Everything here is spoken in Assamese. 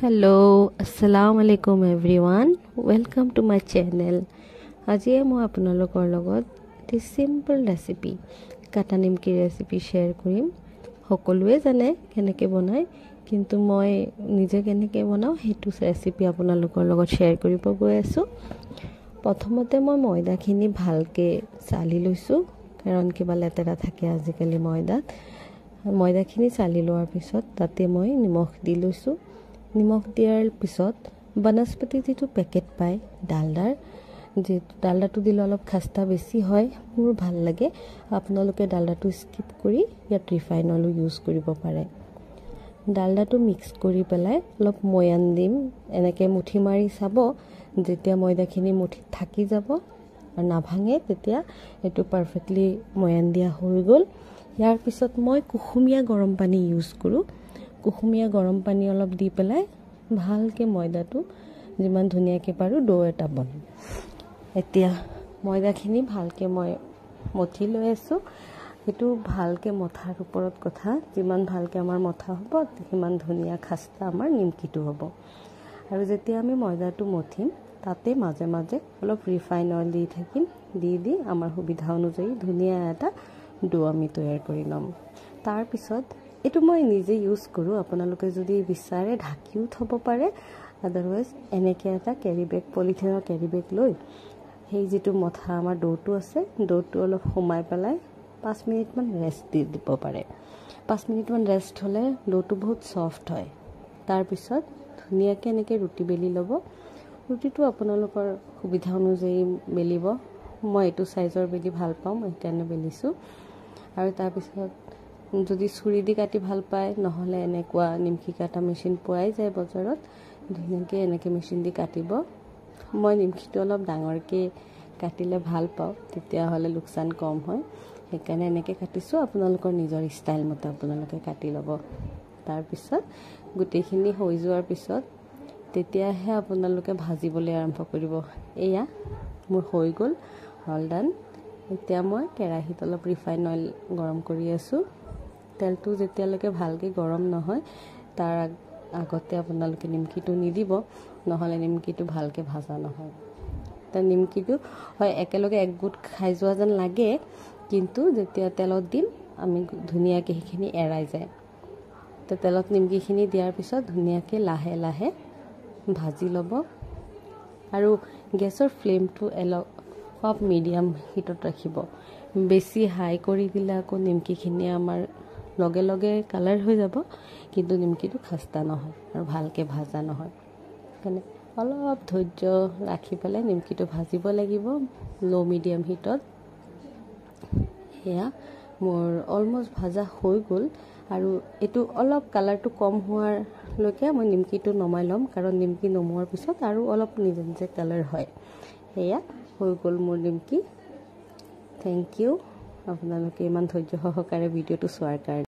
हेलो अस्सलाम वालेकुम everyone welcome to my channel. आज मैं आपनलोকৰ লগত এটি সিম্পল ৰেচিপি কাটা নিমকি ৰেচিপি শেয়াৰ কৰিম। সকলোৱে জানে কেনেকৈ বনায়, কিন্তু মই নিজে কেনেকৈ বনাওঁ সেইটো ৰেচিপি আপোনালোকৰ লগত শেয়াৰ কৰিব গৈ আছোঁ। প্ৰথমতে মই ময়দাখিনি ভালকৈ চালি লৈছোঁ, কাৰণ কিবা লেতেৰা থাকে আজিকালি ময়দাখিনি চালি লোৱাৰ পিছত তাতে মই নিমখ দি লৈছোঁ। নিমখ দিয়াৰ পিছত বনস্পতি যিটো পেকেট পায় ডালডাটো দিলে অলপ খাস্তা বেছি হয়, মোৰ ভাল লাগে। আপোনালোকে ডালডাটো স্কিপ কৰি ইয়াত ৰিফাইন অইল ইউজ কৰিব পাৰে। ডালডাটো মিক্স কৰি পেলাই অলপ ময়ান দিম। এনেকৈ মুঠি মাৰি চাব, যেতিয়া ময়দাখিনি মুঠিত থাকি যাব আৰু নাভাঙে তেতিয়া এইটো পাৰফেক্টলি ময়ান দিয়া হৈ গ'ল। ইয়াৰ পিছত মই কুহুমীয়া গৰম পানী ইউজ কৰোঁ। কুহুমীয়া গৰম পানী অলপ দি পেলাই ভালকৈ ময়দাটো যিমান ধুনীয়াকৈ পাৰোঁ ডো এটা বনাম। এতিয়া ময়দাখিনি ভালকৈ মই মঠি লৈ আছোঁ। সেইটো ভালকৈ মঠাৰ ওপৰত কথা, যিমান ভালকৈ আমাৰ মঠা হ'ব সিমান ধুনীয়া খাস্তা আমাৰ নিমকিটো হ'ব। আৰু যেতিয়া আমি ময়দাটো মঠিম তাতে মাজে মাজে অলপ ৰিফাইন অইল দি থাকিম। দি আমাৰ সুবিধা অনুযায়ী ধুনীয়া এটা ডো আমি তৈয়াৰ কৰি ল'ম। তাৰপিছত এইটো মই নিজে ইউজ কৰোঁ, আপোনালোকে যদি বিচাৰে ঢাকিও থ'ব পাৰে। আদাৰৱাইজ এনেকৈ এটা পলিথিনৰ কেৰি বেগ লৈ সেই যিটো মঠা আমাৰ ডোটো আছে ডোটো অলপ সোমাই পেলাই 5 মিনিটমান ৰেষ্ট দি দিব পাৰে। 5 মিনিটমান ৰেষ্ট হ'লে ডোটো বহুত ছফ্ট হয়। তাৰপিছত ধুনীয়াকৈ এনেকৈ ৰুটি বেলি ল'ব। ৰুটিটো আপোনালোকৰ সুবিধা অনুযায়ী বেলিব। মই এইটো চাইজৰ বেলি ভাল পাওঁ, মই সেইকাৰণে বেলিছোঁ। আৰু তাৰপিছত যদি চুৰি দি কাটি ভাল পায়, নহ'লে এনেকুৱা নিমকি কাটা মেচিন পোৱাই যায় বজাৰত, ধুনীয়াকৈ এনেকৈ মেচিন দি কাটিব। মই নিমকিটো অলপ ডাঙৰকৈ কাটিলে ভাল পাওঁ, তেতিয়াহ'লে লোকচান কম হয়, সেইকাৰণে এনেকৈ কাটিছোঁ। আপোনালোকৰ নিজৰ ষ্টাইল মতে আপোনালোকে কাটি ল'ব। তাৰপিছত গোটেইখিনি হৈ যোৱাৰ পিছত তেতিয়াহে আপোনালোকে ভাজিবলৈ আৰম্ভ কৰিব। এয়া মোৰ হৈ গ'ল, অল ডান। এতিয়া মই কেৰাহীত অলপ ৰিফাইন অইল গৰম কৰি আছোঁ। তেলটো যেতিয়ালৈকে ভালকৈ গৰম নহয় তাৰ আগতে আপোনালোকে নিমকিটো নিদিব, নহ'লে নিমকিটো ভালকৈ ভাজা নহয়। তাৰ নিমকিটো হয় একেলগে একগোট খাই যোৱা যেন লাগে, কিন্তু যেতিয়া তেলত দিম আমি ধুনীয়াকৈ সেইখিনি এৰাই যায়। তো তেলত নিমকিখিনি দিয়াৰ পিছত ধুনীয়াকৈ লাহে লাহে ভাজি ল'ব। আৰু গেছৰ ফ্লেমটো অলপ মিডিয়াম হিটত ৰাখিব। বেছি হাই কৰি দিলে আকৌ নিমকিখিনি আমাৰ লগে লগে কালাৰ হৈ যাব, কিন্তু নিমকিটো খাস্তা নহয় আৰু ভালকৈ ভাজা নহয়। সেইকাৰণে অলপ ধৈৰ্য ৰাখি পেলাই নিমকিটো ভাজিব লাগিব ল' মিডিয়াম হিটত। সেয়া মোৰ অলমষ্ট ভাজা হৈ গ'ল। আৰু এইটো অলপ কালাৰটো কম হোৱাৰলৈকে মই নিমকিটো নমাই ল'ম, কাৰণ নিমকি নমোৱাৰ পিছত আৰু অলপ নিজে নিজে কালাৰ হয়। সেয়া হৈ গ'ল মোৰ নিমকি। থেংক ইউ আপোনালোকে ইমান ধৈৰ্য সহকাৰে ভিডিঅ'টো চোৱাৰ কাৰণে।